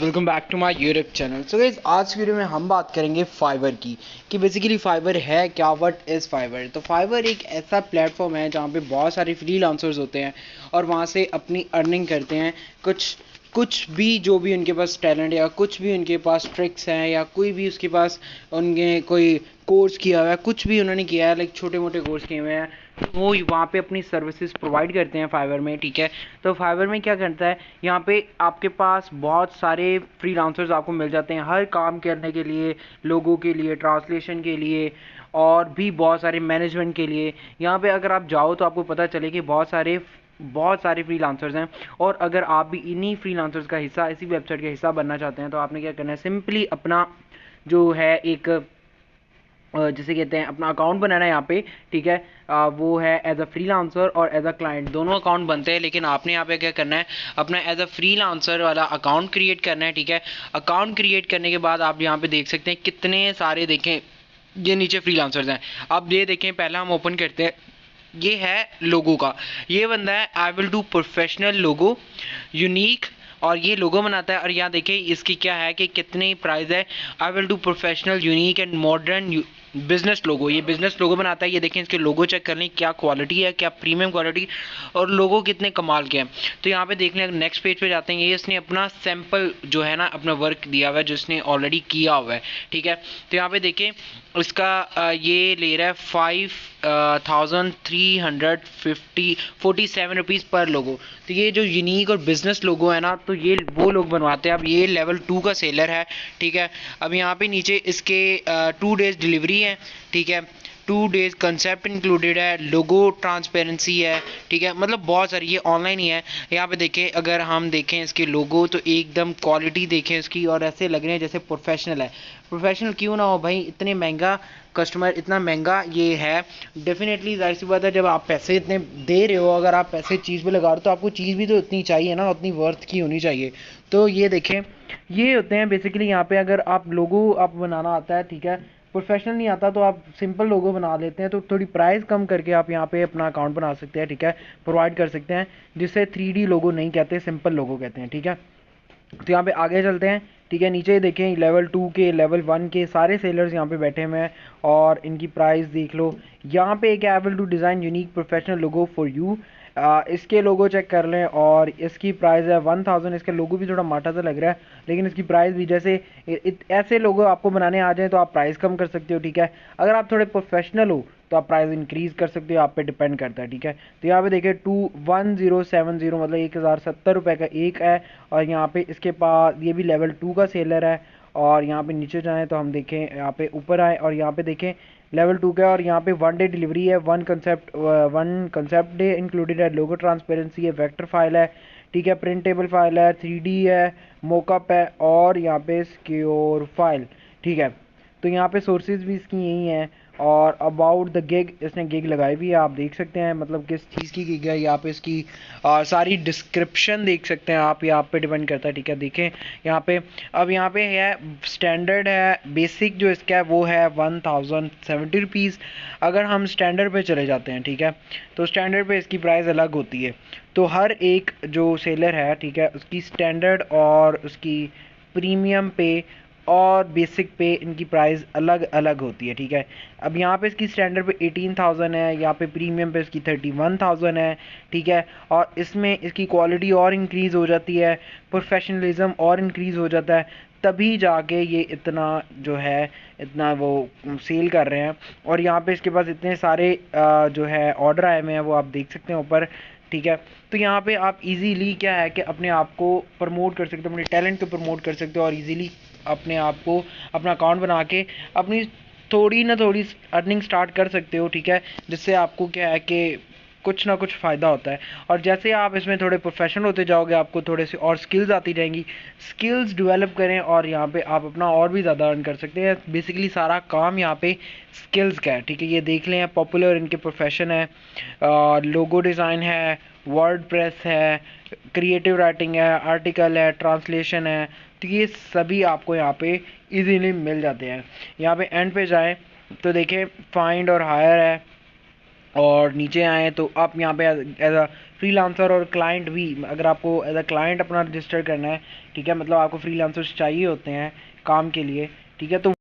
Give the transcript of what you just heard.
Welcome back to my YouTube channel. So guys, आज की video में हम बात करेंगे फाइवर की कि बेसिकली फाइवर है क्या, व्हाट इज़ फाइवर। तो फाइवर एक ऐसा प्लेटफॉर्म है जहाँ पे बहुत सारे फ्रीलांसर्स होते हैं और वहाँ से अपनी अर्निंग करते हैं। कुछ भी जो भी उनके पास टैलेंट या कुछ भी उनके पास ट्रिक्स हैं या कोई भी उसके पास उनके कोई कोर्स किया हुआ है, कुछ भी उन्होंने किया है, लाइक छोटे मोटे कोर्स किए हुए हैं, तो वो वहाँ पे अपनी सर्विसेज प्रोवाइड करते हैं फाइवर में। ठीक है, तो फाइवर में क्या करता है, यहाँ पे आपके पास बहुत सारे फ्रीलांसर्स आपको मिल जाते हैं हर काम करने के लिए, लोगों के लिए, ट्रांसलेशन के लिए और भी बहुत सारे मैनेजमेंट के लिए। यहाँ पे अगर आप जाओ तो आपको पता चले कि बहुत सारे फ्रीलांसर्स हैं। और अगर आप भी इन्हीं फ्रीलांसर्स का हिस्सा, इसी वेबसाइट का हिस्सा बनना चाहते हैं, तो आपने क्या करना है, सिंपली अपना जो है एक जिसे कहते हैं अपना अकाउंट बनाना है यहाँ पे। ठीक है, वो है एज अ फ्रीलांसर और एज अ क्लाइंट, दोनों अकाउंट बनते हैं, लेकिन आपने यहाँ पे क्या करना है, अपना एज अ फ्रीलांसर वाला अकाउंट क्रिएट करना है। ठीक है, अकाउंट क्रिएट करने के बाद आप यहाँ पे देख सकते हैं कितने सारे, देखें ये नीचे फ्रीलांसर्स हैं। अब ये देखें, पहला हम ओपन करते हैं, ये है लोगो का, ये बंदा है I will do professional logo unique, और ये लोगो बनाता है। और यहाँ देखिए इसकी क्या है कि कितनी प्राइस है, I will do professional unique and modern business logo, ये बिजनेस लोगो बनाता है। ये देखें इसके लोगो चेक कर लें, क्या क्वालिटी है, क्या प्रीमियम क्वालिटी, और लोगो कितने कमाल के हैं। तो यहाँ पे देख लें, नेक्स्ट पेज पे जाते हैं, ये इसने अपना सैंपल जो है ना अपना वर्क दिया हुआ है, जो इसने ऑलरेडी किया हुआ है। ठीक है, तो यहाँ पे देखें इसका ये ले रहा है 5,347 रुपीज़ पर लोगो। तो ये जो यूनिक और बिजनेस लोगो है ना, तो ये वो लोग बनवाते हैं। अब ये लेवल 2 का सेलर है। ठीक है, अब यहाँ पे नीचे इसके 2 डेज डिलीवरी है। ठीक है, 2 डेज कंसेप्ट इंक्लूडेड है, लोगो ट्रांसपेरेंसी है। ठीक है, मतलब बहुत सारी, ये ऑनलाइन ही है। यहाँ पे देखें, अगर हम देखें इसके लोगो तो एकदम क्वालिटी देखें इसकी, और ऐसे लग रहे हैं जैसे प्रोफेशनल है। प्रोफेशनल क्यों ना हो भाई, इतने महंगा कस्टमर, इतना महंगा ये है। डेफिनेटली जाहिर सी बात है, जब आप पैसे इतने दे रहे हो, अगर आप पैसे चीज़ पे लगा रहे हो तो आपको चीज़ भी तो इतनी चाहिए ना, उतनी वर्थ की होनी चाहिए। तो ये देखें, ये होते हैं बेसिकली यहाँ पे, अगर आप लोगो आप बनाना आता है, ठीक है, प्रोफेशनल नहीं आता तो आप सिंपल लोगो बना लेते हैं, तो थोड़ी प्राइस कम करके आप यहाँ पे अपना अकाउंट बना सकते हैं। ठीक है, प्रोवाइड कर सकते हैं, जिसे 3D लोगो नहीं कहते, सिंपल लोगो कहते हैं। ठीक है, तो यहाँ पे आगे चलते हैं। ठीक है, नीचे देखें लेवल 2 के, लेवल 1 के सारे सेलर्स यहाँ पे बैठे हुए हैं और इनकी प्राइस देख लो। यहाँ पे एक able to design unique professional logo for you, इसके लोगो चेक कर लें और इसकी प्राइस है 1000। इसका लोगो भी थोड़ा माटा सा लग रहा है, लेकिन इसकी प्राइस भी, जैसे ऐसे लोगो आपको बनाने आ जाए तो आप प्राइस कम कर सकते हो। ठीक है, अगर आप थोड़े प्रोफेशनल हो तो आप प्राइस इंक्रीज़ कर सकते हो, आप पे डिपेंड करता है। ठीक है, तो यहाँ पे देखिए 21070 मतलब 1070 रुपये का एक है। और यहाँ पे इसके पास ये भी लेवल 2 का सेलर है। और यहाँ पे नीचे जाएँ तो हम देखें, यहाँ पे ऊपर आए और यहाँ पे देखें लेवल 2 का, और यहाँ पे 1 डे डिलीवरी है, वन कंसेप्ट डे इंक्लूडेड है, लोगो ट्रांसपेरेंसी है, वेक्टर फाइल है। ठीक है, प्रिंटेबल फाइल है, 3D है, मोकअप है, और यहाँ पे सिक्योर फाइल। ठीक है, तो यहाँ पे सोर्सेज भी इसकी यही हैं। और अबाउट द गिग, इसने गिग लगाई भी है, आप देख सकते हैं मतलब किस चीज़ की गिग है। यहाँ पे इसकी सारी डिस्क्रिप्शन देख सकते हैं आप, यहाँ पे डिपेंड करता है। ठीक है, देखें यहाँ पे, अब यहाँ पे है स्टैंडर्ड है, बेसिक जो इसका है वो है 1070 रुपीज़। अगर हम स्टैंडर्ड पे चले जाते हैं, ठीक है, तो स्टैंडर्ड पे इसकी प्राइस अलग होती है। तो हर एक जो सेलर है, ठीक है, उसकी स्टैंडर्ड और उसकी प्रीमियम पे और बेसिक पे इनकी प्राइस अलग अलग होती है। ठीक है, अब यहाँ पे इसकी स्टैंडर्ड पे 18,000 है, यहाँ पे प्रीमियम पे इसकी 31,000 है। ठीक है, और इसमें इसकी क्वालिटी और इंक्रीज़ हो जाती है, प्रोफेशनलिज्म और इंक्रीज़ हो जाता है, तभी जाके ये इतना जो है, इतना वो सेल कर रहे हैं। और यहाँ पे इसके पास इतने सारे जो है ऑर्डर आए हुए हैं, वो आप देख सकते हैं ऊपर। ठीक है, तो यहाँ पे आप इजीली क्या है कि अपने आप को प्रमोट कर सकते हो, अपने टैलेंट को प्रमोट कर सकते हो, और इजीली अपने आप को, अपना अकाउंट बना के अपनी थोड़ी ना थोड़ी अर्निंग स्टार्ट कर सकते हो। ठीक है, जिससे आपको क्या है कि कुछ ना कुछ फ़ायदा होता है। और जैसे आप इसमें थोड़े प्रोफेशनल होते जाओगे, आपको थोड़े से और स्किल्स आती जाएंगी, स्किल्स डेवलप करें और यहाँ पे आप अपना और भी ज़्यादा अर्न कर सकते हैं। बेसिकली सारा काम यहाँ पे स्किल्स का है। ठीक है, ये देख लें, पॉपुलर इनके प्रोफेशन है, लोगो डिज़ाइन है, वर्ड प्रेस है, क्रिएटिव राइटिंग है, आर्टिकल है, ट्रांसलेशन है। तो ये सभी आपको यहाँ पे इजीली मिल जाते हैं। यहाँ पे एंड पे जाएं तो देखें फाइंड और हायर है, और नीचे आए तो आप यहाँ पे एज अ फ्रीलांसर और क्लाइंट भी, अगर आपको एज अ क्लाइंट अपना रजिस्टर करना है, ठीक है, मतलब आपको फ्रीलांसर्स चाहिए होते हैं काम के लिए, ठीक है, तो